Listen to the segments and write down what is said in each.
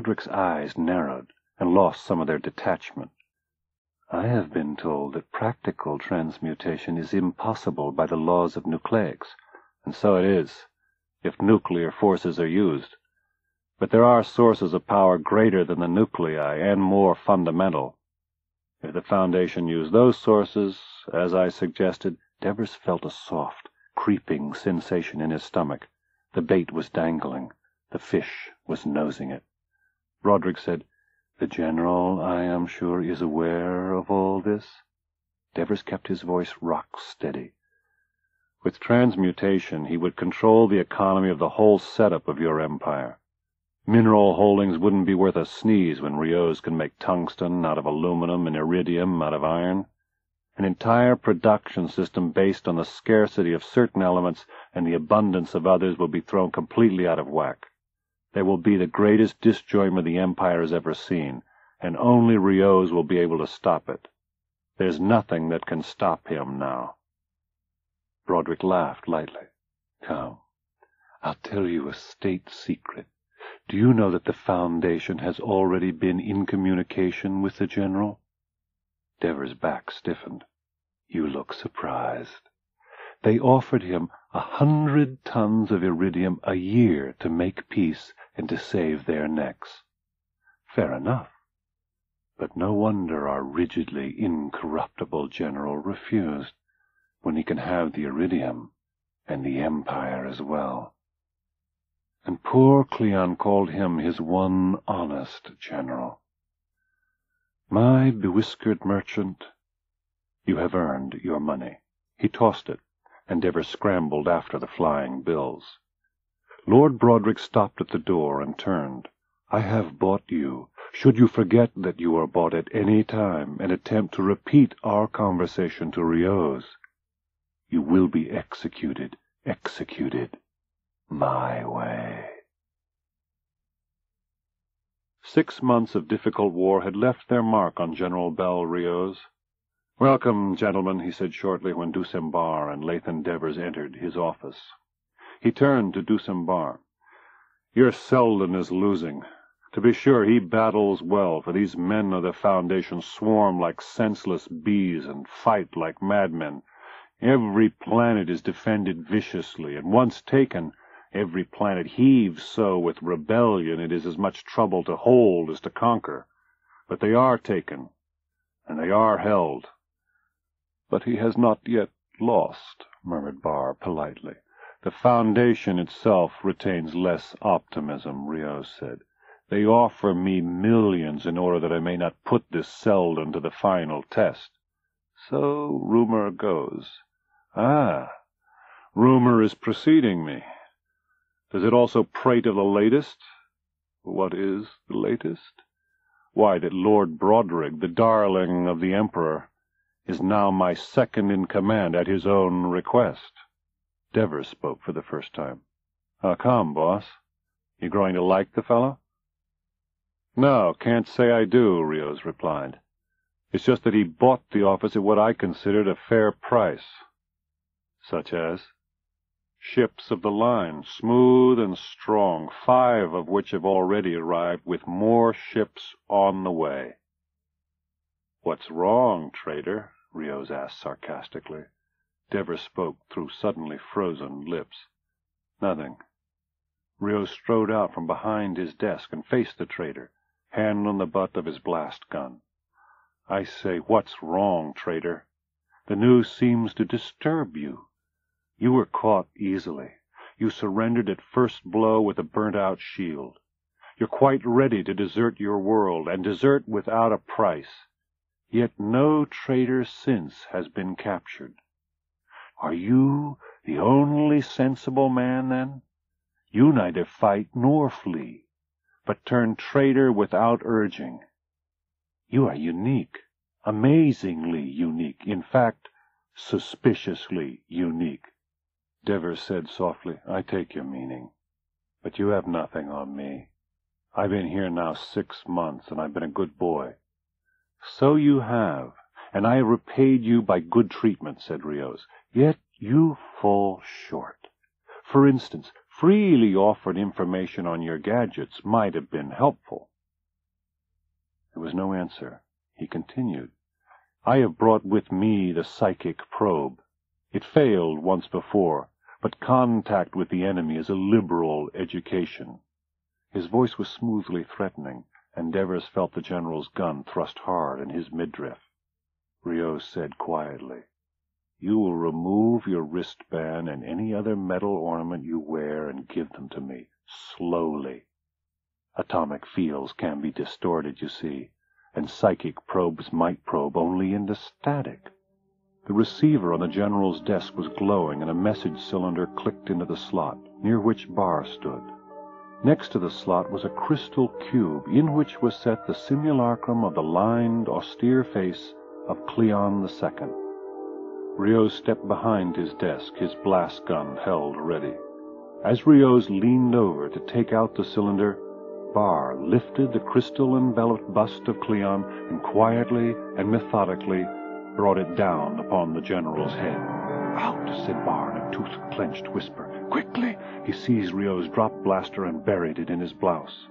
Broderick's eyes narrowed and lost some of their detachment. I have been told that practical transmutation is impossible by the laws of nucleics, and so it is, if nuclear forces are used. But there are sources of power greater than the nuclei and more fundamental. If the Foundation used those sources, as I suggested, Devers felt a soft, creeping sensation in his stomach. The bait was dangling. The fish was nosing it. Broderick said, "The General, I am sure, is aware of all this?" Devers kept his voice rock steady. "With transmutation, he would control the economy of the whole setup of your empire. Mineral holdings wouldn't be worth a sneeze when Rios can make tungsten out of aluminum and iridium out of iron. An entire production system based on the scarcity of certain elements and the abundance of others will be thrown completely out of whack. There will be the greatest disjointment the Empire has ever seen, and only Rios will be able to stop it. There's nothing that can stop him now." Broderick laughed lightly. "Come, I'll tell you a state secret. Do you know that the Foundation has already been in communication with the General?" Devers' back stiffened. "You look surprised. They offered him 100 tons of iridium a year to make peace and to save their necks." "Fair enough. But no wonder our rigidly incorruptible General refused, when he can have the iridium and the Empire as well. And poor Cleon called him his one honest general. My bewhiskered merchant, you have earned your money." He tossed it, and Devers scrambled after the flying bills. Lord Broderick stopped at the door and turned. "I have bought you. Should you forget that you are bought at any time and attempt to repeat our conversation to Rios, you will be executed my way." 6 months of difficult war had left their mark on General Bel Rios. "Welcome, gentlemen," he said shortly when Dusembar and Lathan Devers entered his office. He turned to Dusembar. "Your Seldon is losing. To be sure, he battles well, for these men of the Foundation swarm like senseless bees and fight like madmen. Every planet is defended viciously, and once taken, every planet heaves so with rebellion it is as much trouble to hold as to conquer. But they are taken, and they are held." "But he has not yet lost," murmured Barr politely. "The Foundation itself retains less optimism," Rios said. "They offer me millions in order that I may not put this Seldon to the final test. So rumor goes." "Ah, rumor is preceding me. Does it also prate of the latest?" "What is the latest?" "Why, that Lord Broderick, the darling of the Emperor, is now my second-in-command at his own request." Devers spoke for the first time. "How come, boss? You growing to like the fellow?" "No, can't say I do," Rios replied. "It's just that he bought the office at what I considered a fair price." "Such as?" "Ships of the line, smooth and strong, 5 of which have already arrived, with more ships on the way." "What's wrong, traitor?" Rios asked sarcastically. Devers spoke through suddenly frozen lips. "Nothing." Rios strode out from behind his desk and faced the traitor, hand on the butt of his blast gun. "I say, what's wrong, traitor? The news seems to disturb you. You were caught easily. You surrendered at first blow with a burnt-out shield. You're quite ready to desert your world, and desert without a price. Yet no traitor since has been captured. Are you the only sensible man, then? You neither fight nor flee, but turn traitor without urging. You are unique, amazingly unique, in fact, suspiciously unique." Devers said softly, "I take your meaning, but you have nothing on me. I've been here now 6 months, and I've been a good boy." "So you have, and I have repaid you by good treatment," said Rios. "Yet you fall short. For instance, freely offered information on your gadgets might have been helpful. There was no answer. He continued. I have brought with me the psychic probe. It failed once before, but contact with the enemy is a liberal education. His voice was smoothly threatening, and Devers felt the general's gun thrust hard in his midriff. Rios said quietly, You will remove your wristband and any other metal ornament you wear and give them to me, slowly. Atomic fields can be distorted, you see, and psychic probes might probe only into static. The receiver on the general's desk was glowing, and a message cylinder clicked into the slot, near which Barr stood. Next to the slot was a crystal cube, in which was set the simulacrum of the lined, austere face of Cleon II. Rios stepped behind his desk, his blast gun held ready. As Rios leaned over to take out the cylinder, Barr lifted the crystal-enveloped bust of Cleon and quietly and methodically brought it down upon the general's head. Out, said Barr in a tooth-clenched whisper. Quickly! He seized Rios' drop blaster and buried it in his blouse.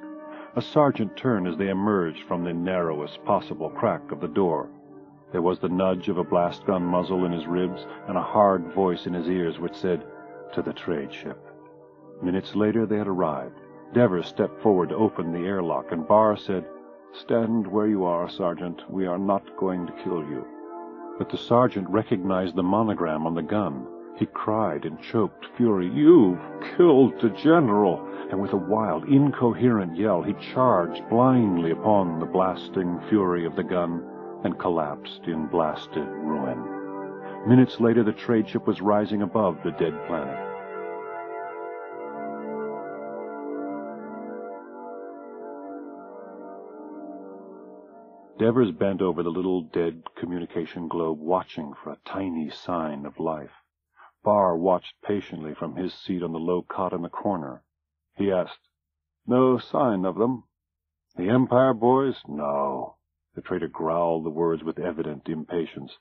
A sergeant turned as they emerged from the narrowest possible crack of the door. There was the nudge of a blast gun muzzle in his ribs and a hard voice in his ears which said, To the trade ship. Minutes later they had arrived. Devers stepped forward to open the airlock, and Barr said, Stand where you are, Sergeant. We are not going to kill you. But the sergeant recognized the monogram on the gun. He cried in choked fury, You've killed the general! And with a wild, incoherent yell, he charged blindly upon the blasting fury of the gun and collapsed in blasted ruin. Minutes later, the trade ship was rising above the dead planet. Devers bent over the little dead communication globe, watching for a tiny sign of life. Barr watched patiently from his seat on the low cot in the corner. He asked, No sign of them? The Empire boys? No. The trader growled the words with evident impatience.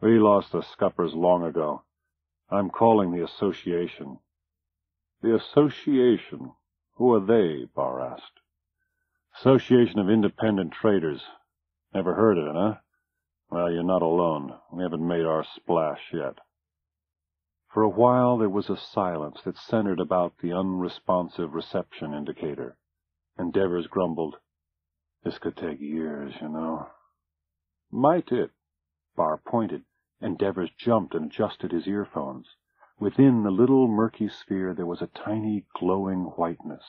We lost the scuppers long ago. I'm calling the Association. The Association? Who are they? Barr asked. Association of Independent Traders. Never heard of it, huh? Well, you're not alone. We haven't made our splash yet. For a while there was a silence that centered about the unresponsive reception indicator, and Devers grumbled, This could take years, you know. Might it? Barr pointed, and Devers jumped and adjusted his earphones. Within the little murky sphere there was a tiny glowing whiteness.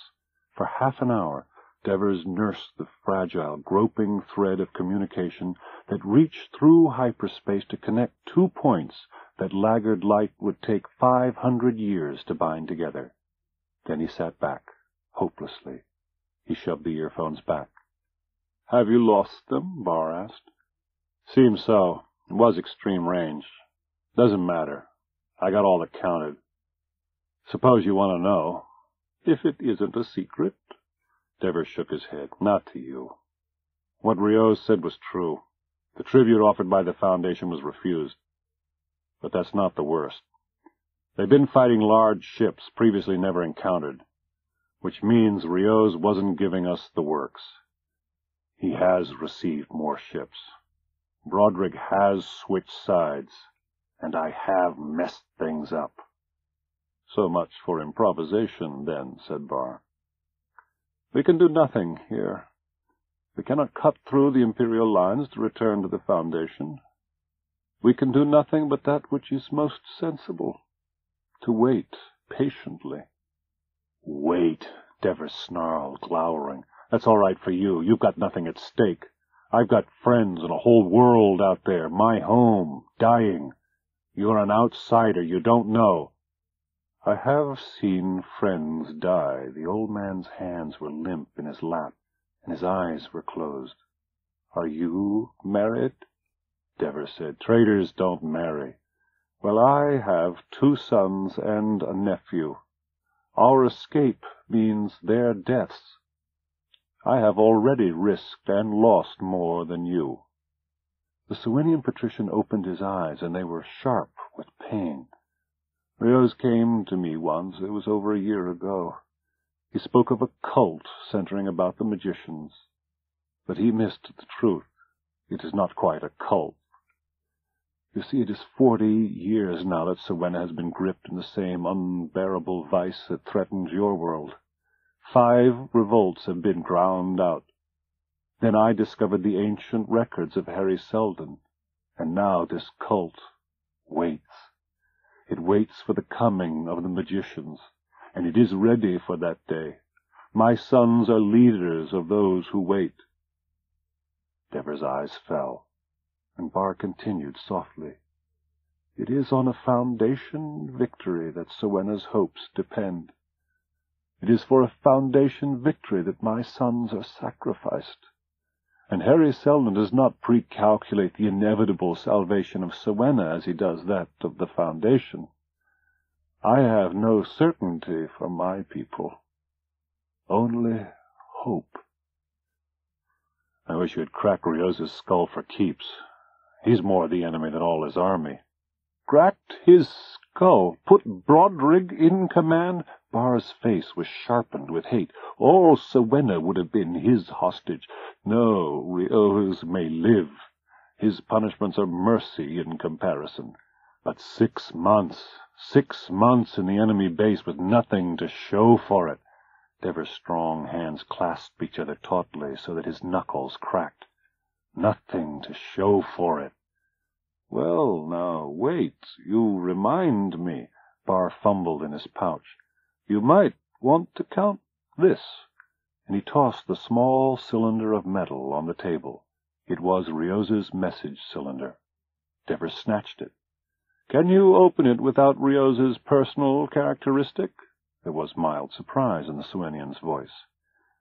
For half an hour Devers nursed the fragile, groping thread of communication that reached through hyperspace to connect 2 points that laggard light would take 500 years to bind together. Then he sat back, hopelessly. He shoved the earphones back. Have you lost them? Barr asked. Seems so. It was extreme range. Doesn't matter. I got all that counted. Suppose you want to know. If it isn't a secret. Devers shook his head. Not to you. What Rios said was true. The tribute offered by the Foundation was refused. But that's not the worst. They've been fighting large ships previously never encountered, which means Rios wasn't giving us the works. He has received more ships. Broderick has switched sides, and I have messed things up. So much for improvisation, then, said Barr. We can do nothing here. We cannot cut through the Imperial lines to return to the Foundation. We can do nothing but that which is most sensible, to wait patiently. Wait, Devers snarled, glowering. That's all right for you. You've got nothing at stake. I've got friends and a whole world out there, my home, dying. You're an outsider. You don't know. I have seen friends die. The old man's hands were limp in his lap, and his eyes were closed. Are you married? Devers said. Traders don't marry. Well, I have 2 sons and a nephew. Our escape means their deaths. I have already risked and lost more than you. The Suinian patrician opened his eyes, and they were sharp with pain. Rios came to me once. It was over a year ago. He spoke of a cult centering about the magicians. But he missed the truth. It is not quite a cult. You see, it is 40 years now that Siwenna has been gripped in the same unbearable vice that threatens your world. 5 revolts have been ground out. Then I discovered the ancient records of Hari Seldon, and now this cult waits. It waits for the coming of the magicians, and it is ready for that day. My sons are leaders of those who wait. Devers' eyes fell, and Barr continued softly. It is on a foundation victory that Siwenna's hopes depend. It is for a foundation victory that my sons are sacrificed. And Hari Seldon does not precalculate the inevitable salvation of Siwenna as he does that of the Foundation. I have no certainty for my people, only hope. I wish you'd crack Rioza's skull for keeps. He's more the enemy than all his army. Cracked his skull? Put Broderick in command? Barr's face was sharpened with hate. All Siwenna would have been his hostage. No, Rioz may live. His punishments are mercy in comparison. But 6 months, 6 months in the enemy base with nothing to show for it. Devers' strong hands clasped each other tautly so that his knuckles cracked. Nothing to show for it. Well, now, wait, you remind me. Barr fumbled in his pouch. You might want to count this. And he tossed the small cylinder of metal on the table. It was Rioza's message cylinder. Devers snatched it. Can you open it without Rioza's personal characteristic? There was mild surprise in the Siwennian's voice.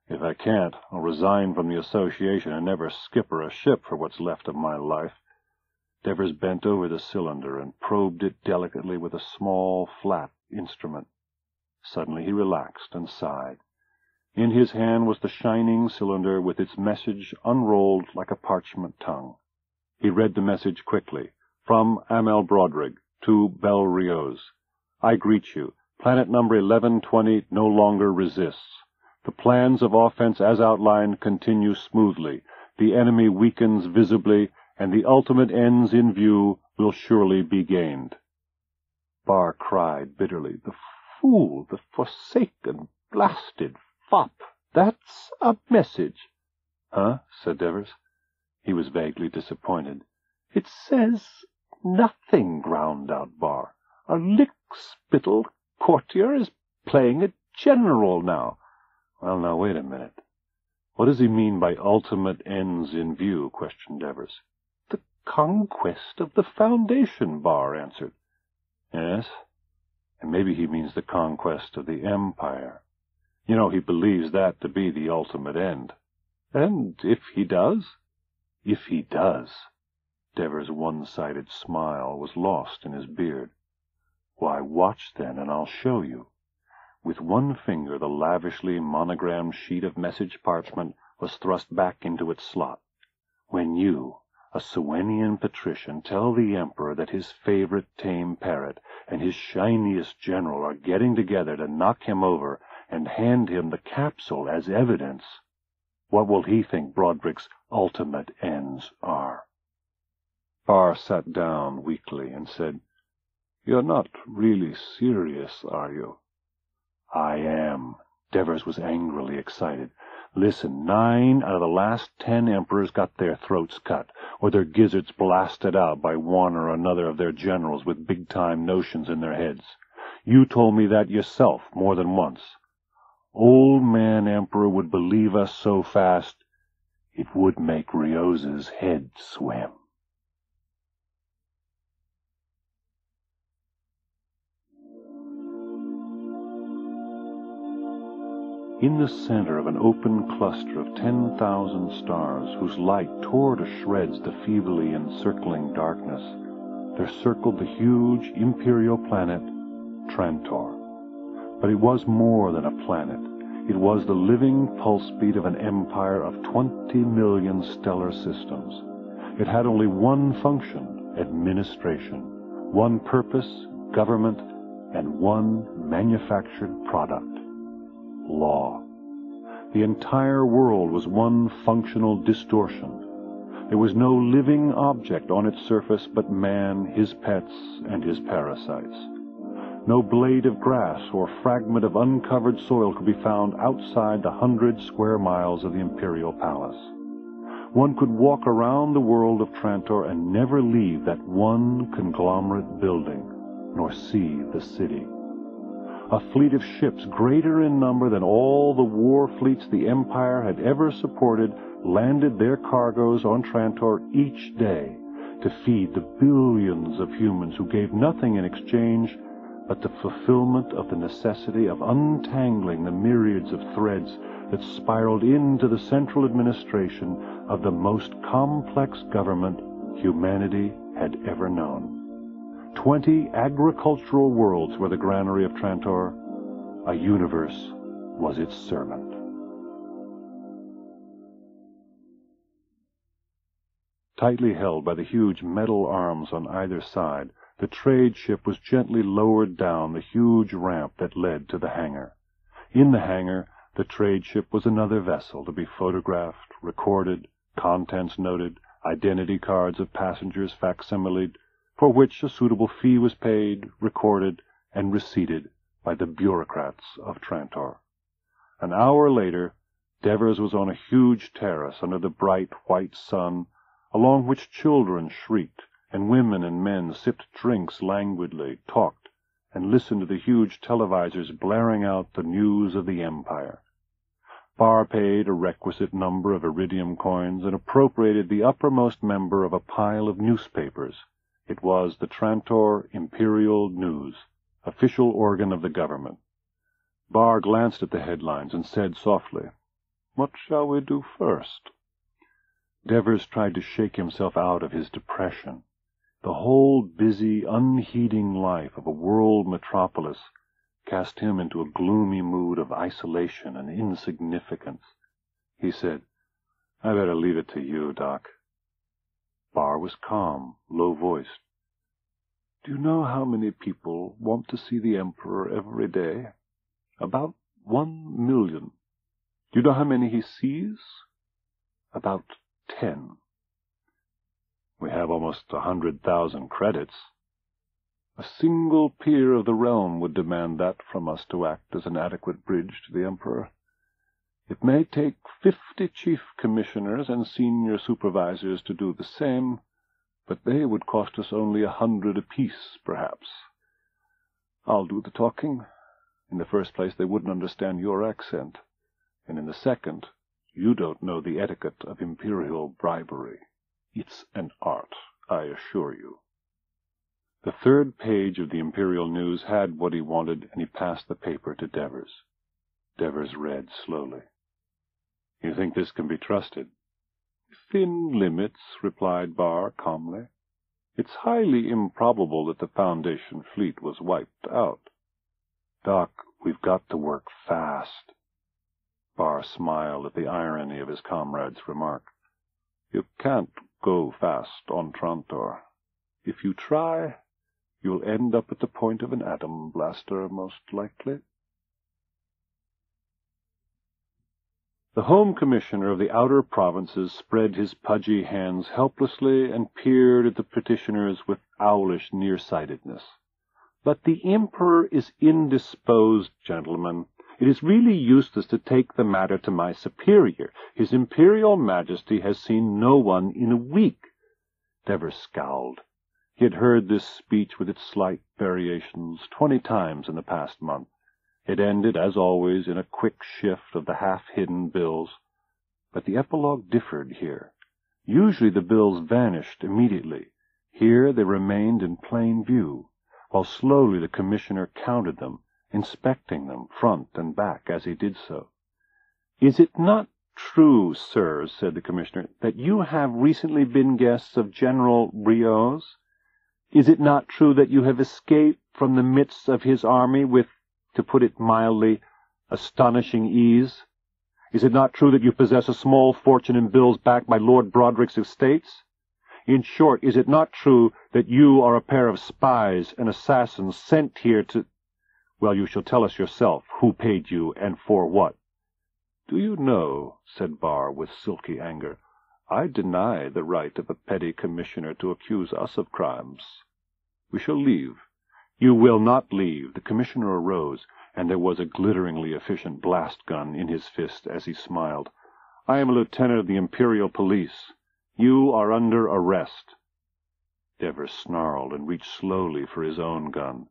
If I can't, I'll resign from the association and never skipper a ship for what's left of my life. Devers bent over the cylinder and probed it delicately with a small, flat instrument. Suddenly he relaxed and sighed. In his hand was the shining cylinder with its message unrolled like a parchment tongue. He read the message quickly. From Amel Broderick to Bel Rioz. I greet you. Planet number 1120 no longer resists. The plans of offense as outlined continue smoothly. The enemy weakens visibly, and the ultimate ends in view will surely be gained. Barr cried bitterly. The fool, the forsaken, blasted fop. That's a message. Huh? Said Devers. He was vaguely disappointed. It says nothing, ground out Barr. A lick-spittle courtier is playing a general now. Well, now, wait a minute. What does he mean by ultimate ends in view? Questioned Devers. The conquest of the Foundation, Barr answered. Yes, and maybe he means the conquest of the Empire. You know, he believes that to be the ultimate end. And if he does? If he does. Devers' one-sided smile was lost in his beard. Why, watch then, and I'll show you. With one finger the lavishly monogrammed sheet of message parchment was thrust back into its slot. When you, a Siwennian patrician, tell the Emperor that his favorite tame parrot and his shiniest general are getting together to knock him over and hand him the capsule as evidence, what will he think Broderick's ultimate ends are? Barr sat down weakly and said, You're not really serious, are you? I am. Devers was angrily excited. Listen, 9 out of the last 10 emperors got their throats cut, or their gizzards blasted out by one or another of their generals with big-time notions in their heads. You told me that yourself more than once. Old man Emperor would believe us so fast, it would make Rioz's head swim. In the center of an open cluster of 10,000 stars, whose light tore to shreds the feebly encircling darkness, there circled the huge imperial planet Trantor. But it was more than a planet. It was the living pulse beat of an empire of 20 million stellar systems. It had only one function, administration, one purpose, government, and one manufactured product, law. The entire world was one functional distortion. There was no living object on its surface but man, his pets, and his parasites. No blade of grass or fragment of uncovered soil could be found outside the 100 square miles of the imperial palace. One could walk around the world of Trantor and never leave that one conglomerate building, nor see the city. A fleet of ships greater in number than all the war fleets the Empire had ever supported landed their cargoes on Trantor each day to feed the billions of humans who gave nothing in exchange but the fulfillment of the necessity of untangling the myriads of threads that spiraled into the central administration of the most complex government humanity had ever known. 20 agricultural worlds were the granary of Trantor. A universe was its servant. Tightly held by the huge metal arms on either side, the trade ship was gently lowered down the huge ramp that led to the hangar. In the hangar, the trade ship was another vessel to be photographed, recorded, contents noted, identity cards of passengers facsimiled, for which a suitable fee was paid, recorded, and receipted by the bureaucrats of Trantor. An hour later, Devers was on a huge terrace under the bright white sun, along which children shrieked, and women and men sipped drinks languidly, talked, and listened to the huge televisors blaring out the news of the Empire. Barr paid a requisite number of iridium coins and appropriated the uppermost member of a pile of newspapers. It was the Trantor Imperial News, official organ of the government. Barr glanced at the headlines and said softly, "What shall we do first?" Devers tried to shake himself out of his depression. The whole busy, unheeding life of a world metropolis cast him into a gloomy mood of isolation and insignificance. He said, "I better leave it to you, Doc." Barr was calm, low-voiced. "Do you know how many people want to see the Emperor every day? About 1 million. Do you know how many he sees? About 10. We have almost 100,000 credits. A single peer of the realm would demand that from us to act as an adequate bridge to the Emperor. It may take 50 chief commissioners and senior supervisors to do the same, but they would cost us only 100 apiece, perhaps. I'll do the talking. In the first place, they wouldn't understand your accent, and in the second, you don't know the etiquette of imperial bribery. It's an art, I assure you." The third page of the Imperial News had what he wanted, and he passed the paper to Devers. Devers read slowly. "You think this can be trusted?" "Within limits," replied Barr calmly. "It's highly improbable that the Foundation fleet was wiped out." "Doc, we've got to work fast." Barr smiled at the irony of his comrade's remark. "You can't go fast on Trantor. If you try, you'll end up at the point of an atom blaster, most likely." The Home Commissioner of the Outer Provinces spread his pudgy hands helplessly and peered at the petitioners with owlish nearsightedness. "But the Emperor is indisposed, gentlemen. It is really useless to take the matter to my superior. His Imperial Majesty has seen no one in a week." Devers scowled. He had heard this speech with its slight variations 20 times in the past month. It ended, as always, in a quick shift of the half-hidden bills. But the epilogue differed here. Usually the bills vanished immediately. Here they remained in plain view, while slowly the Commissioner counted them, inspecting them front and back as he did so. "Is it not true, sirs," said the Commissioner, "that you have recently been guests of General Rios? Is it not true that you have escaped from the midst of his army with, to put it mildly, astonishing ease? Is it not true that you possess a small fortune in bills backed by Lord Broderick's estates? In short, is it not true that you are a pair of spies and assassins sent here to— Well, you shall tell us yourself who paid you and for what." "Do you know," said Barr with silky anger, "I deny the right of a petty commissioner to accuse us of crimes. We shall leave." "You will not leave." The commissioner arose, and there was a glitteringly efficient blast gun in his fist as he smiled. "I am a lieutenant of the Imperial Police. You are under arrest." Devers snarled and reached slowly for his own gun.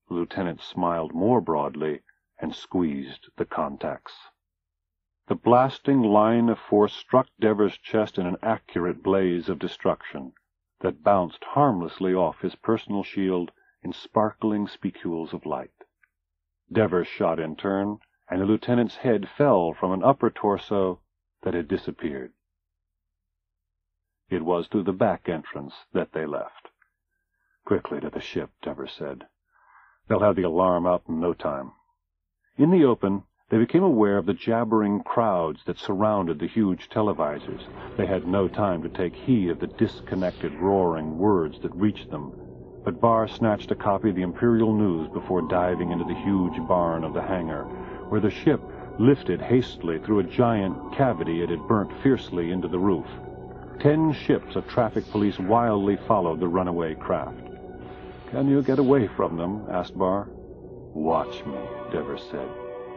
The lieutenant smiled more broadly and squeezed the contacts. The blasting line of force struck Devers' chest in an accurate blaze of destruction that bounced harmlessly off his personal shield in sparkling spicules of light. Devers shot in turn, and the lieutenant's head fell from an upper torso that had disappeared. It was through the back entrance that they left. "Quickly to the ship," Devers said. "They'll have the alarm out in no time." In the open, they became aware of the jabbering crowds that surrounded the huge televisors. They had no time to take heed of the disconnected, roaring words that reached them, but Barr snatched a copy of the Imperial News before diving into the huge barn of the hangar, where the ship lifted hastily through a giant cavity it had burnt fiercely into the roof. 10 ships of traffic police wildly followed the runaway craft. "Can you get away from them?" asked Barr. "Watch me," Devers said,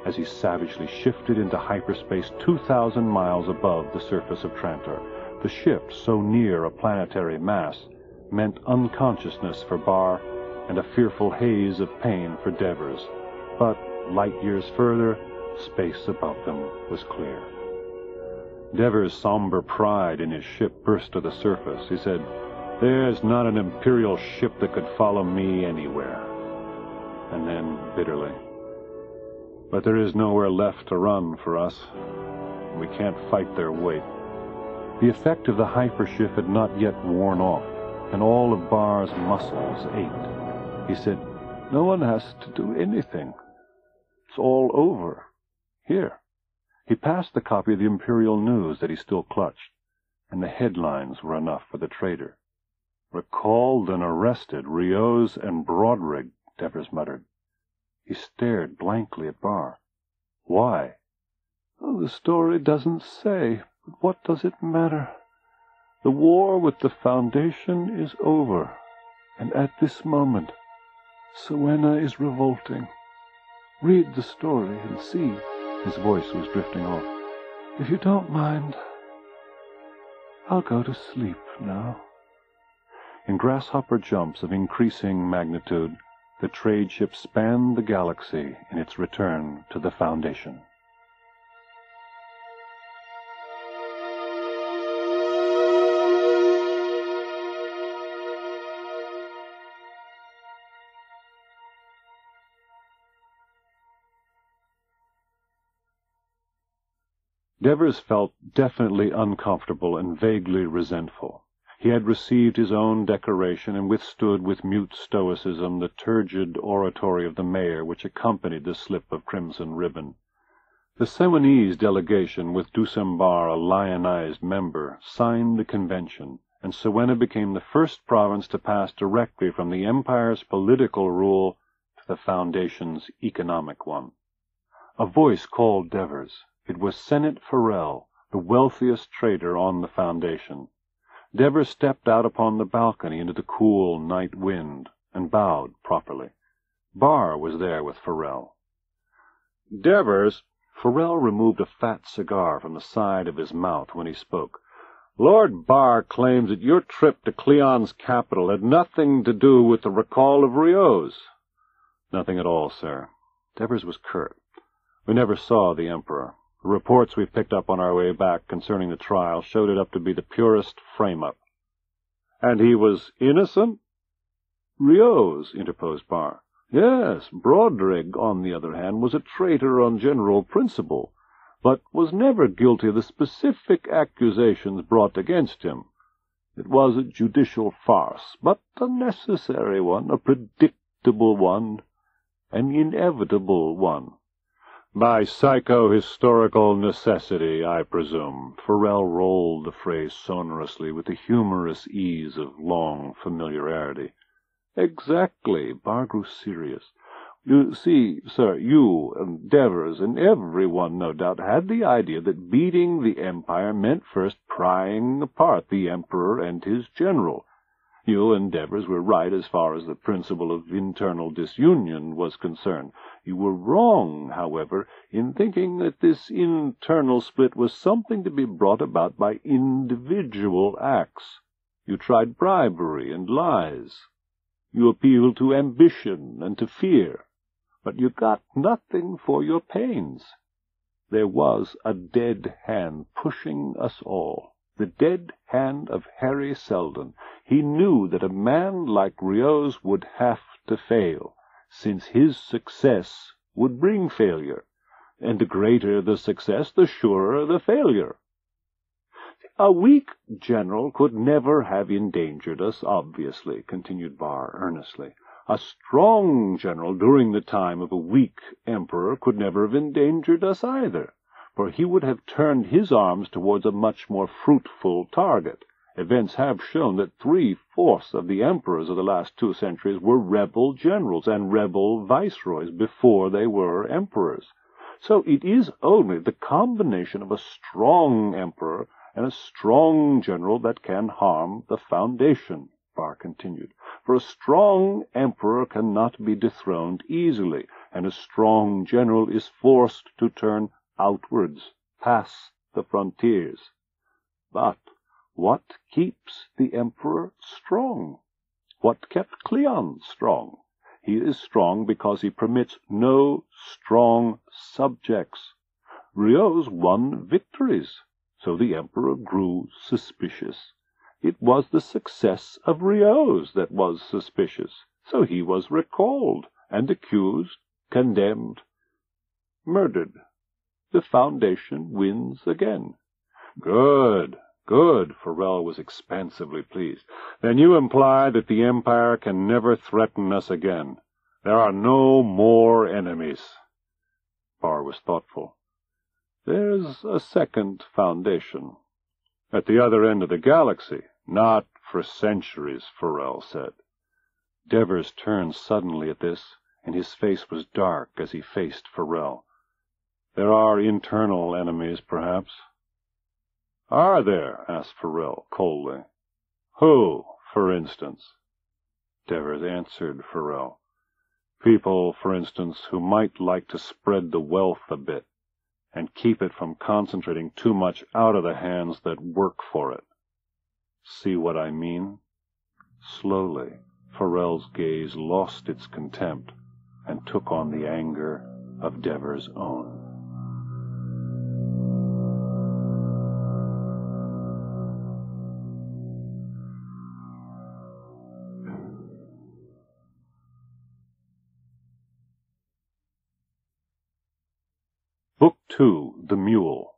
as he savagely shifted into hyperspace 2,000 miles above the surface of Trantor. The shift, so near a planetary mass, meant unconsciousness for Barr and a fearful haze of pain for Devers. But light years further, space above them was clear. Devers' somber pride in his ship burst to the surface. He said, "There's not an Imperial ship that could follow me anywhere." And then, bitterly, "But there is nowhere left to run for us. We can't fight their weight." The effect of the hypershift had not yet worn off, and all of Barr's muscles ached. He said, "No one has to do anything. It's all over. Here." He passed the copy of the Imperial News that he still clutched, and the headlines were enough for the trader. "Recalled and arrested, Rios and Broderick," Devers muttered. He stared blankly at Barr. "Why?" "Oh, the story doesn't say, but what does it matter? The war with the Foundation is over, and at this moment, Siwenna is revolting. Read the story and see." His voice was drifting off. "If you don't mind, I'll go to sleep now." In grasshopper jumps of increasing magnitude, the trade ship spanned the galaxy in its return to the Foundation. Devers felt definitely uncomfortable and vaguely resentful. He had received his own decoration and withstood with mute stoicism the turgid oratory of the mayor which accompanied the slip of crimson ribbon. The Sewanese delegation, with Dusembar a lionized member, signed the convention, and Siwenna became the first province to pass directly from the Empire's political rule to the Foundation's economic one. A voice called Devers. It was Senator Farrell, the wealthiest trader on the Foundation. Devers stepped out upon the balcony into the cool night wind and bowed properly. Barr was there with Farrell. "Devers," Farrell removed a fat cigar from the side of his mouth when he spoke. "Lord Barr claims that your trip to Cleon's capital had nothing to do with the recall of Rios." "Nothing at all, sir." Devers was curt. "We never saw the Emperor. The reports we picked up on our way back concerning the trial showed it up to be the purest frame-up." "And he was innocent?" "Rios," interposed Barr. "Yes, Broderick, on the other hand, was a traitor on general principle, but was never guilty of the specific accusations brought against him. It was a judicial farce, but a necessary one, a predictable one, an inevitable one." "By psychohistorical necessity, I presume." Farrell rolled the phrase sonorously with the humorous ease of long familiarity. "Exactly." Barr grew serious. You see, sir, you and Devers and everyone, no doubt, had the idea that beating the Empire meant first prying apart the Emperor and his general. You and Devers were right as far as the principle of internal disunion was concerned. You were wrong, however, in thinking that this internal split was something to be brought about by individual acts. You tried bribery and lies. You appealed to ambition and to fear, but you got nothing for your pains. There was a dead hand pushing us all, the dead hand of Hari Seldon. He knew that a man like Rios would have to fail, since his success would bring failure, and the greater the success, the surer the failure. A weak general could never have endangered us, obviously, continued Barr earnestly. A strong general during the time of a weak emperor could never have endangered us either, for he would have turned his arms towards a much more fruitful target. Events have shown that 3/4 of the emperors of the last 2 centuries were rebel generals and rebel viceroys before they were emperors. So it is only the combination of a strong emperor and a strong general that can harm the foundation, Barr continued. For a strong emperor cannot be dethroned easily, and a strong general is forced to turn outwards, past the frontiers. But what keeps the emperor strong? What kept Cleon strong? He is strong because he permits no strong subjects. Rios won victories, so the emperor grew suspicious. It was the success of Rios that was suspicious, so he was recalled and accused, condemned, murdered. The foundation wins again. Good, good, Farrell was expansively pleased. Then you imply that the Empire can never threaten us again. There are no more enemies. Barr was thoughtful. There's a second foundation. At the other end of the galaxy. Not for centuries, Farrell said. Devers turned suddenly at this, and his face was dark as he faced Farrell. There are internal enemies, perhaps. Are there? Asked Farrell coldly. Who, for instance? Devers answered Farrell. People, for instance, who might like to spread the wealth a bit, and keep it from concentrating too much out of the hands that work for it. See what I mean? Slowly, Farrell's gaze lost its contempt and took on the anger of Devers' own. Book 2, The Mule,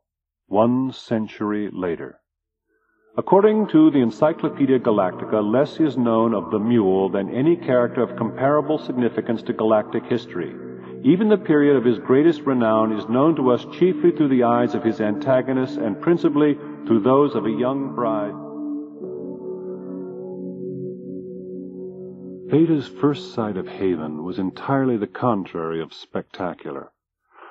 1 century later. According to the Encyclopedia Galactica, less is known of the Mule than any character of comparable significance to galactic history. Even the period of his greatest renown is known to us chiefly through the eyes of his antagonists and principally through those of a young bride. Veda's first sight of Haven was entirely the contrary of spectacular.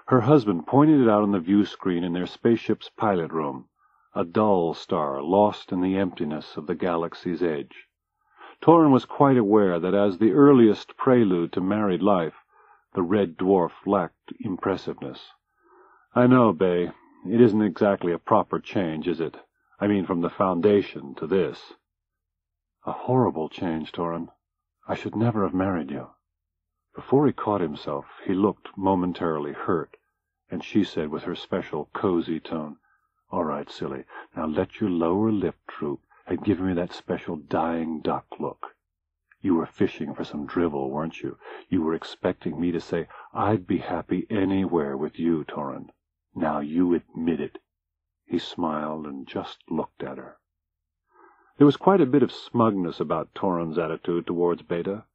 Her husband pointed it out on the view screen in their spaceship's pilot room, a dull star lost in the emptiness of the galaxy's edge. Torrin was quite aware that as the earliest prelude to married life, the red dwarf lacked impressiveness. I know, Bay, it isn't exactly a proper change, is it? I mean, from the Foundation to this. A horrible change, Torrin. I should never have married you. Before he caught himself, he looked momentarily hurt, and she said with her special cozy tone, All right, silly, now let your lower lip droop and give me that special dying duck look. You were fishing for some drivel, weren't you? You were expecting me to say, I'd be happy anywhere with you, Torrin. Now you admit it. He smiled and just looked at her. There was quite a bit of smugness about Torrin's attitude towards Beta,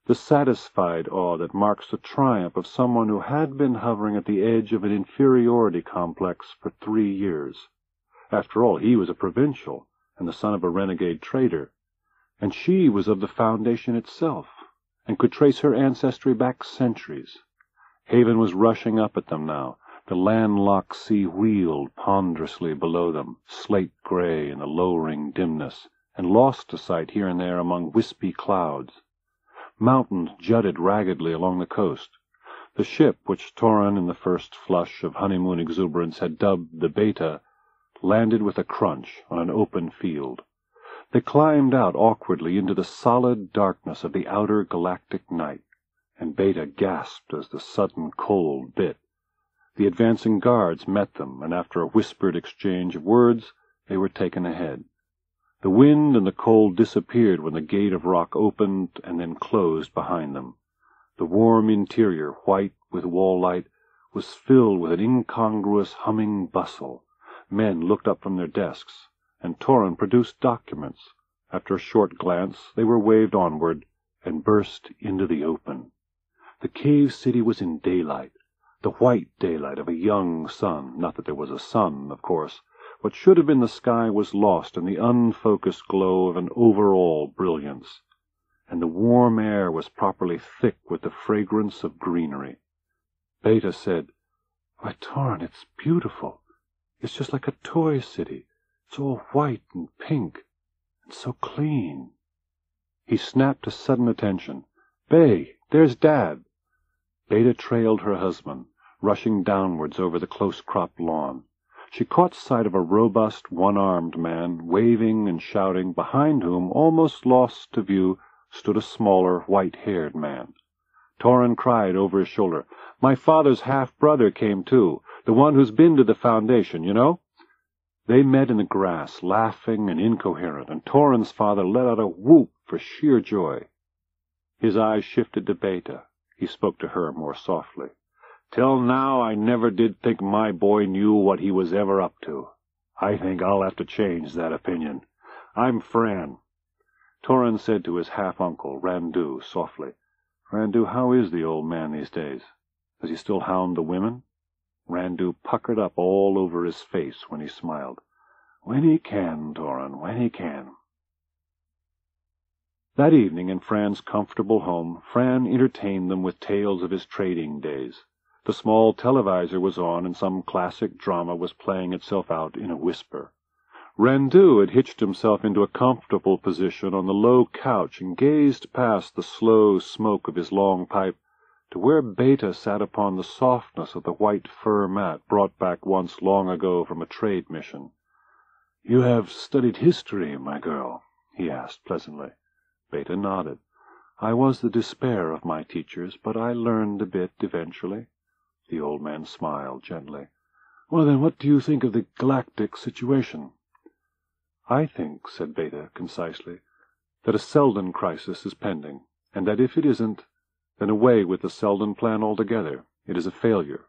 the satisfied awe that marks the triumph of someone who had been hovering at the edge of an inferiority complex for 3 years. After all, he was a provincial and the son of a renegade trader, and she was of the Foundation itself, and could trace her ancestry back centuries. Haven was rushing up at them now. The landlocked sea wheeled ponderously below them, slate-gray in the lowering dimness, and lost to sight here and there among wispy clouds. Mountains jutted raggedly along the coast. The ship, which Torrin, in the first flush of honeymoon exuberance, had dubbed the Beta, landed with a crunch on an open field. They climbed out awkwardly into the solid darkness of the outer galactic night, and Beta gasped as the sudden cold bit. The advancing guards met them, and after a whispered exchange of words, they were taken ahead. The wind and the cold disappeared when the gate of rock opened and then closed behind them. The warm interior, white with wall light, was filled with an incongruous humming bustle. Men looked up from their desks, and Torrin produced documents. After a short glance, they were waved onward and burst into the open. The cave city was in daylight, the white daylight of a young sun. Not that there was a sun, of course. What should have been the sky was lost in the unfocused glow of an overall brilliance, and the warm air was properly thick with the fragrance of greenery. Beta said, "Why, Torrin, it's beautiful. It's just like a toy city. It's all white and pink, and so clean." He snapped to sudden attention. "Bay, there's Dad." Beta trailed her husband, rushing downwards over the close-cropped lawn. She caught sight of a robust, one-armed man, waving and shouting, behind whom, almost lost to view, stood a smaller, white-haired man. Torrin cried over his shoulder, "My father's half-brother came too, the one who's been to the Foundation, you know." They met in the grass, laughing and incoherent, and Torrin's father let out a whoop for sheer joy. His eyes shifted to Beta. He spoke to her more softly. "Till now I never did think my boy knew what he was ever up to. I think I'll have to change that opinion. I'm Fran." Torrin said to his half-uncle, Randu, softly, "Randu, how is the old man these days? Does he still hound the women?" Randu puckered up all over his face when he smiled. "When he can, Torrin, when he can." That evening, in Fran's comfortable home, Fran entertained them with tales of his trading days. The small televisor was on, and some classic drama was playing itself out in a whisper. Randu had hitched himself into a comfortable position on the low couch and gazed past the slow smoke of his long pipe to where Beta sat upon the softness of the white fur mat brought back once long ago from a trade mission. "You have studied history, my girl?" he asked pleasantly. Beta nodded. "I was the despair of my teachers, but I learned a bit eventually." The old man smiled gently. "Well, then, what do you think of the galactic situation?" "I think," said Beta concisely, "that a Seldon crisis is pending, and that if it isn't, then away with the Seldon plan altogether. It is a failure."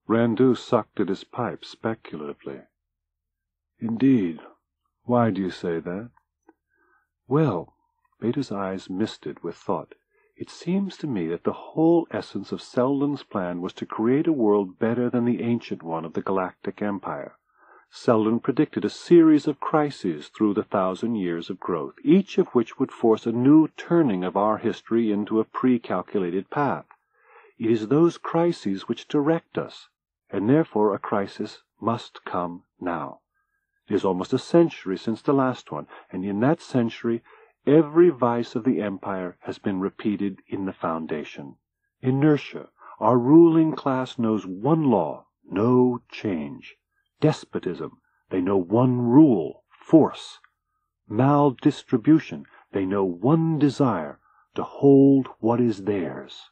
Randu sucked at his pipe speculatively. "Indeed. Why do you say that?" "Well," Beta's eyes misted with thought, "it seems to me that the whole essence of Seldon's plan was to create a world better than the ancient one of the Galactic Empire. Seldon predicted a series of crises through the 1,000 years of growth, each of which would force a new turning of our history into a pre-calculated path. It is those crises which direct us, and therefore a crisis must come now. It is almost a century since the last one, and in that century every vice of the Empire has been repeated in the Foundation. Inertia. Our ruling class knows one law, no change. Despotism. They know one rule, force. Maldistribution. They know one desire, to hold what is theirs."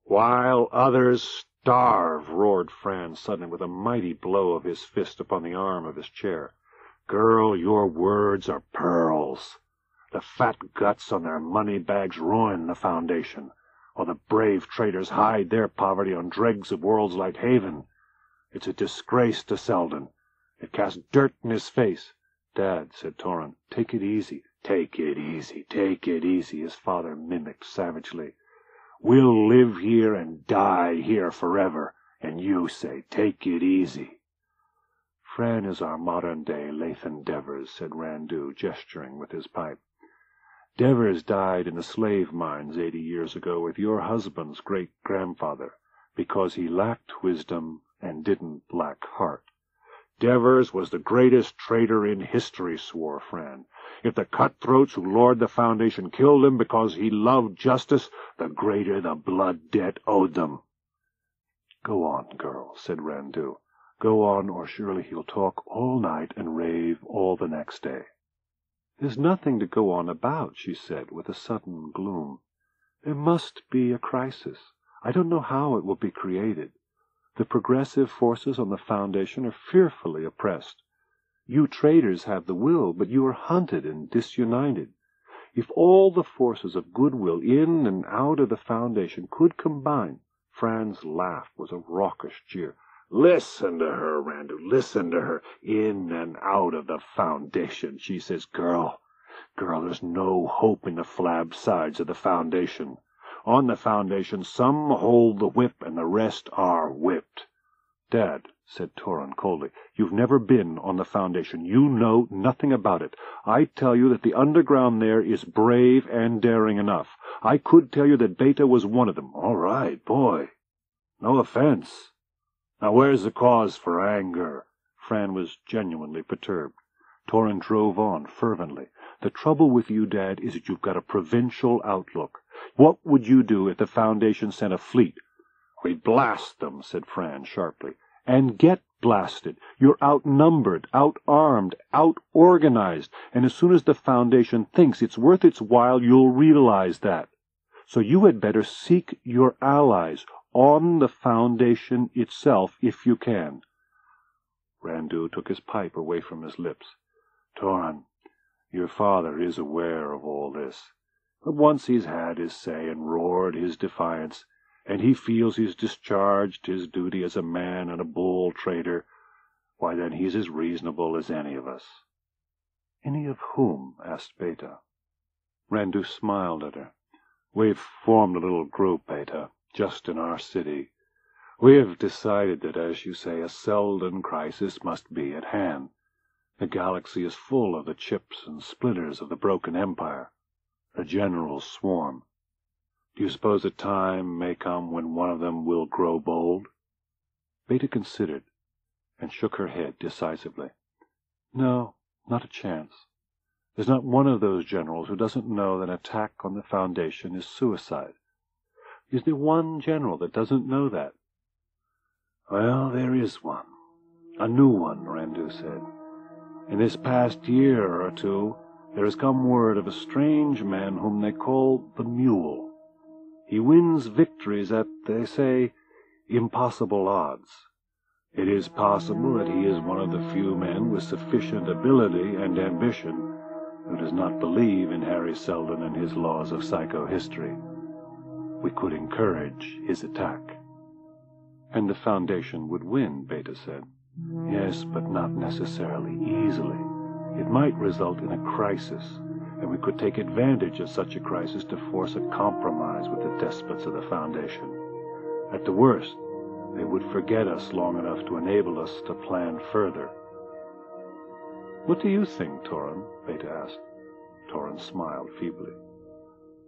"While others starve," roared Fran suddenly with a mighty blow of his fist upon the arm of his chair. "Girl, your words are pearls. The fat guts on their money bags ruin the Foundation, while the brave traders hide their poverty on dregs of worlds like Haven. It's a disgrace to Seldon. It casts dirt in his face." "Dad," said Torrin, "take it easy." "Take it easy, take it easy," his father mimicked savagely. "We'll live here and die here forever, and you say, take it easy." "Fran is our modern-day Lathan Devers," said Randu, gesturing with his pipe. Devers died in the slave mines 80 years ago with your husband's great-grandfather, because he lacked wisdom and didn't lack heart. Devers was the greatest traitor in history, swore Fran. If the cutthroats who lord the Foundation killed him because he loved justice, the greater the blood debt owed them. Go on, girl, said Randu. Go on, or surely he'll talk all night and rave all the next day. There's nothing to go on about, she said, with a sudden gloom. There must be a crisis. I don't know how it will be created. The progressive forces on the Foundation are fearfully oppressed. You traders have the will, but you are hunted and disunited. If all the forces of goodwill in and out of the Foundation could combine— Fran's laugh was a raucous jeer. Listen to her, Randu, listen to her. In and out of the Foundation, she says. Girl, there's no hope in the flab sides of the Foundation. On the Foundation, some hold the whip and the rest are whipped. Dad, said Toran coldly, you've never been on the Foundation. You know nothing about it. I tell you that the underground there is brave and daring enough. I could tell you that Beta was one of them. All right, boy. No offense. Now where's the cause for anger? Fran was genuinely perturbed. Toran drove on fervently. The trouble with you, Dad, is that you've got a provincial outlook. What would you do if the Foundation sent a fleet? We'd blast them, said Fran sharply. And get blasted. You're outnumbered, outarmed, outorganized, and as soon as the Foundation thinks it's worth its while, you'll realize that. So you had better seek your allies on the Foundation itself, if you can. Randu took his pipe away from his lips. Toran, your father is aware of all this. But once he's had his say and roared his defiance, and he feels he's discharged his duty as a man and a bull trader, why then he's as reasonable as any of us. Any of whom? Asked Beta. Randu smiled at her. We've formed a little group, Beta, just in our city. We have decided that, as you say, a Seldon crisis must be at hand. The galaxy is full of the chips and splinters of the broken empire. The generals swarm. Do you suppose a time may come when one of them will grow bold? Beta considered, and shook her head decisively. No, not a chance. There's not one of those generals who doesn't know that an attack on the Foundation is suicide. Is there one general that doesn't know that? Well, there is one. A new one, Randu said. In this past year or two, there has come word of a strange man whom they call the Mule. He wins victories at, they say, impossible odds. It is possible that he is one of the few men with sufficient ability and ambition who does not believe in Hari Seldon and his laws of psychohistory. We could encourage his attack. And the Foundation would win, Beta said. Yes, but not necessarily easily. It might result in a crisis, and we could take advantage of such a crisis to force a compromise with the despots of the Foundation. At the worst, they would forget us long enough to enable us to plan further. What do you think, Toran? Beta asked. Toran smiled feebly.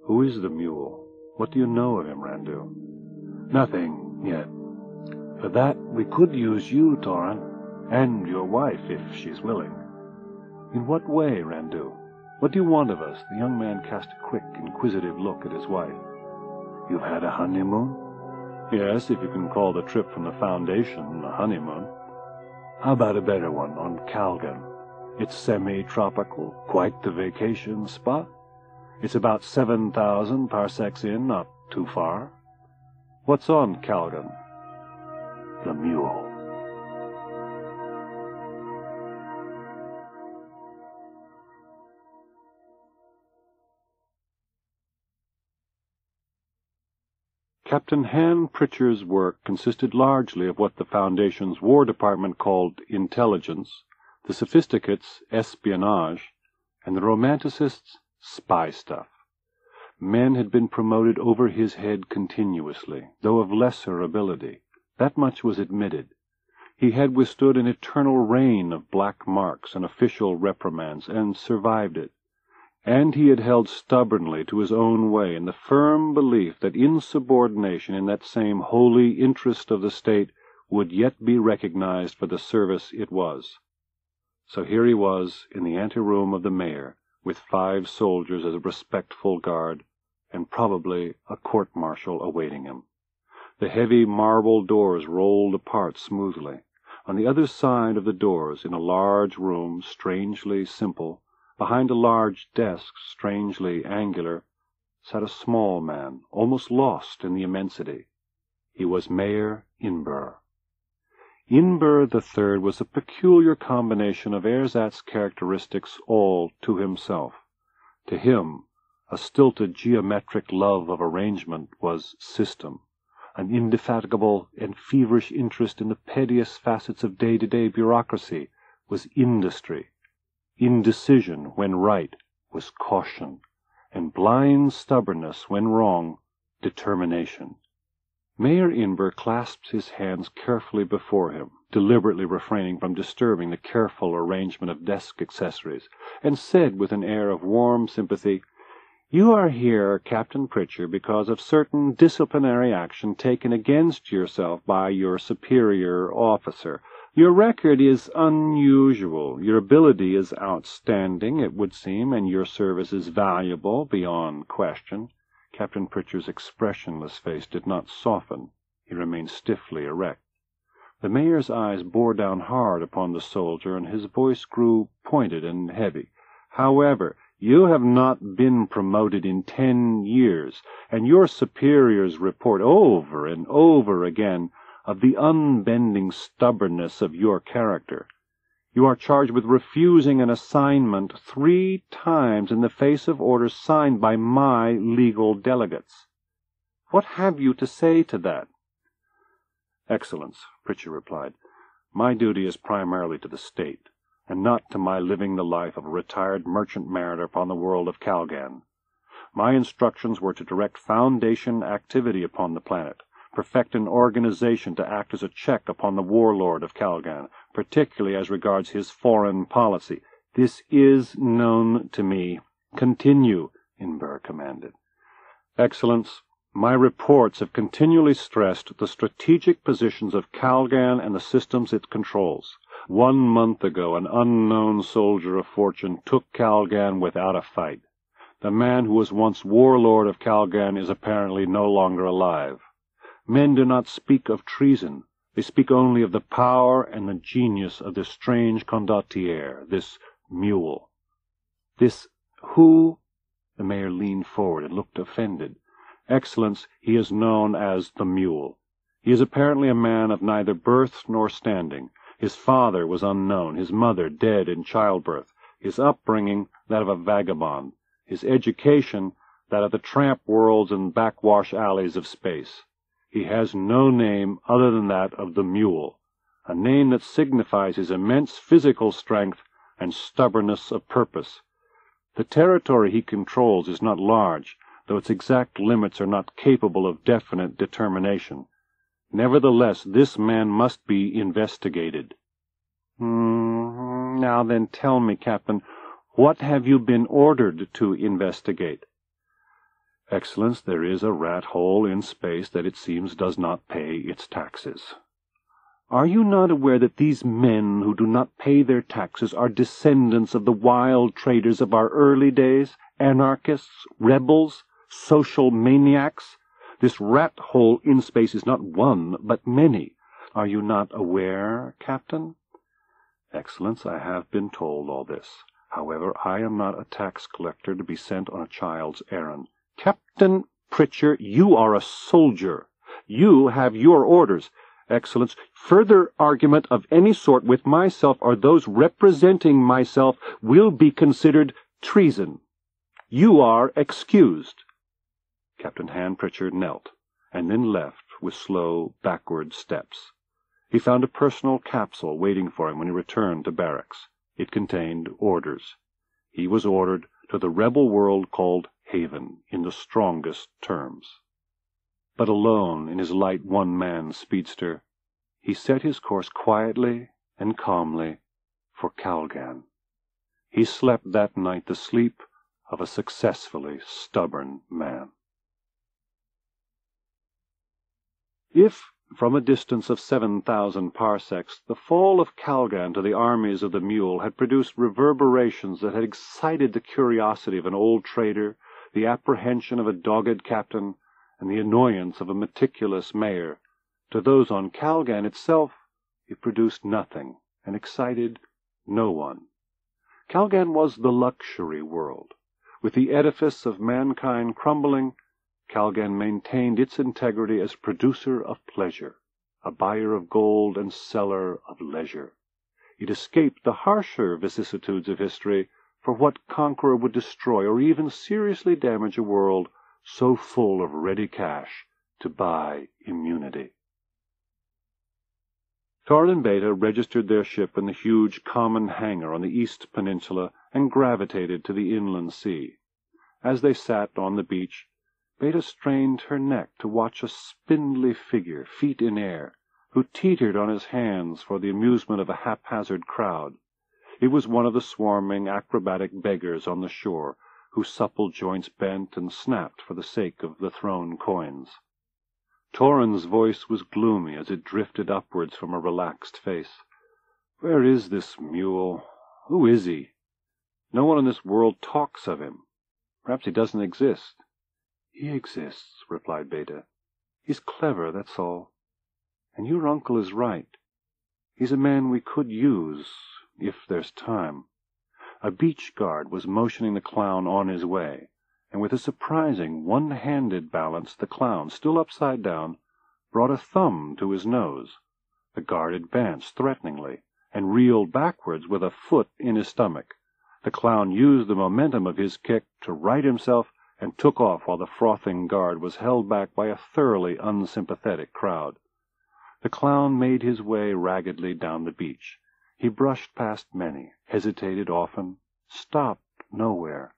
Who is the Mule? What do you know of him, Randu? Nothing yet. For that, we could use you, Toran, and your wife, if she's willing. In what way, Randu? What do you want of us? The young man cast a quick, inquisitive look at his wife. You've had a honeymoon? Yes, if you can call the trip from the Foundation a honeymoon. How about a better one on Calgan? It's semi-tropical, quite the vacation spot. It's about 7,000 parsecs in, not too far. What's on Calgan? The Mule. Captain Han Pritcher's work consisted largely of what the Foundation's War Department called intelligence, the sophisticates espionage, and the romanticists spy stuff. Men had been promoted over his head continuously, though of lesser ability. That much was admitted. He had withstood an eternal rain of black marks and official reprimands, and survived it. and he had held stubbornly to his own way in the firm belief that insubordination in that same holy interest of the state would yet be recognized for the service it was. So here he was in the anteroom of the mayor, with 5 soldiers as a respectful guard, and probably a court-martial awaiting him. The heavy marble doors rolled apart smoothly. On the other side of the doors, in a large room, strangely simple, behind a large desk, strangely angular, sat a small man, almost lost in the immensity. He was Mayor Inber. Inber III was a peculiar combination of ersatz characteristics all to himself. To him, a stilted geometric love of arrangement was system. An indefatigable and feverish interest in the pettiest facets of day-to-day bureaucracy was industry. Indecision, when right, was caution, and blind stubbornness, when wrong, determination. Mayor Inber clasped his hands carefully before him, deliberately refraining from disturbing the careful arrangement of desk accessories, and said with an air of warm sympathy, "You are here, Captain Pritchard, because of certain disciplinary action taken against yourself by your superior officer. Your record is unusual, your ability is outstanding, it would seem, and your service is valuable beyond question." Captain Pritchard's expressionless face did not soften. He remained stiffly erect. The mayor's eyes bore down hard upon the soldier, and his voice grew pointed and heavy. "However, you have not been promoted in 10 years, and your superiors report over and over again of the unbending stubbornness of your character. You are charged with refusing an assignment 3 times in the face of orders signed by my legal delegates. What have you to say to that?" "Excellence," Pritchard replied, "my duty is primarily to the state, and not to my living the life of a retired merchant mariner upon the world of Calgan. My instructions were to direct Foundation activity upon the planet, perfect an organization to act as a check upon the warlord of Calgan, particularly as regards his foreign policy." "This is known to me. Continue," Inber commanded. "Excellence, my reports have continually stressed the strategic positions of Calgan and the systems it controls. 1 month ago, an unknown soldier of fortune took Calgan without a fight. The man who was once warlord of Calgan is apparently no longer alive. Men do not speak of treason. They speak only of the power and the genius of this strange condottiere, this Mule." "This who?" The mayor leaned forward and looked offended. "Excellence, he is known as the Mule. He is apparently a man of neither birth nor standing. His father was unknown, his mother dead in childbirth, his upbringing that of a vagabond, his education that of the tramp worlds and backwash alleys of space. He has no name other than that of the Mule, a name that signifies his immense physical strength and stubbornness of purpose. The territory he controls is not large, though its exact limits are not capable of definite determination. Nevertheless, this man must be investigated." "Now then, tell me, Captain, what have you been ordered to investigate?" "Excellence, there is a rat-hole in space that it seems does not pay its taxes." "Are you not aware that these men who do not pay their taxes are descendants of the wild traders of our early days, anarchists, rebels, social maniacs? This rat-hole in space is not one, but many. Are you not aware, Captain?" "Excellence, I have been told all this. However, I am not a tax collector to be sent on a child's errand." "Captain Pritchard, you are a soldier. You have your orders." "Excellence, further argument of any sort with myself or those representing myself will be considered treason. You are excused." Captain Han Pritchard knelt, and then left with slow backward steps. He found a personal capsule waiting for him when he returned to barracks. It contained orders. He was ordered to the rebel world called Haven, in the strongest terms. But alone in his light one-man speedster, he set his course quietly and calmly for Calgan. He slept that night the sleep of a successfully stubborn man. If, from a distance of 7,000 parsecs, the fall of Calgan to the armies of the Mule had produced reverberations that had excited the curiosity of an old trader, the apprehension of a dogged captain, and the annoyance of a meticulous mayor, to those on Calgan itself it produced nothing, and excited no one. Calgan was the luxury world. With the edifice of mankind crumbling, Calgan maintained its integrity as producer of pleasure, a buyer of gold and seller of leisure. It escaped the harsher vicissitudes of history, for what conqueror would destroy or even seriously damage a world so full of ready cash to buy immunity? Torrin and Beta registered their ship in the huge common hangar on the East Peninsula and gravitated to the inland sea. As they sat on the beach, Beta strained her neck to watch a spindly figure, feet in air, who teetered on his hands for the amusement of a haphazard crowd. It was one of the swarming, acrobatic beggars on the shore, whose supple joints bent and snapped for the sake of the thrown coins. Torrin's voice was gloomy as it drifted upwards from a relaxed face. "Where is this Mule? Who is he? No one in this world talks of him. Perhaps he doesn't exist." "He exists," replied Beta. "He's clever, that's all. And your uncle is right. He's a man we could use, if there's time." A beach guard was motioning the clown on his way, and with a surprising one-handed balance the clown, still upside down, brought a thumb to his nose. The guard advanced threateningly, and reeled backwards with a foot in his stomach. The clown used the momentum of his kick to right himself, and took off while the frothing guard was held back by a thoroughly unsympathetic crowd. The clown made his way raggedly down the beach. He brushed past many, hesitated often, stopped nowhere.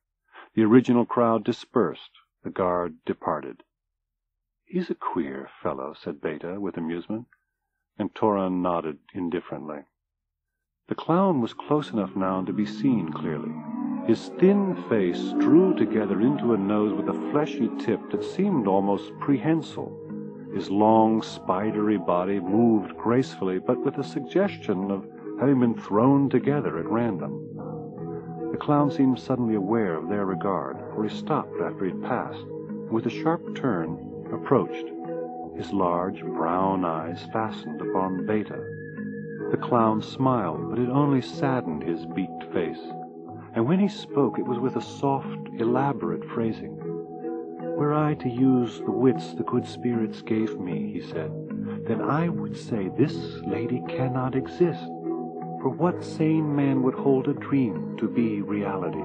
The original crowd dispersed. The guard departed. "He's a queer fellow," said Beta, with amusement, and Torrin nodded indifferently. The clown was close enough now to be seen clearly. His thin face drew together into a nose with a fleshy tip that seemed almost prehensile. His long, spidery body moved gracefully, but with a suggestion of having been thrown together at random. The clown seemed suddenly aware of their regard, for he stopped after he had passed, and with a sharp turn approached. His large brown eyes fastened upon Beta. The clown smiled, but it only saddened his beaked face, and when he spoke it was with a soft, elaborate phrasing. "Were I to use the wits the good spirits gave me," he said, "then I would say this lady cannot exist. For what sane man would hold a dream to be reality?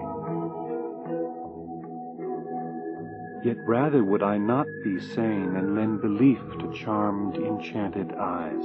Yet rather would I not be sane and lend belief to charmed, enchanted eyes.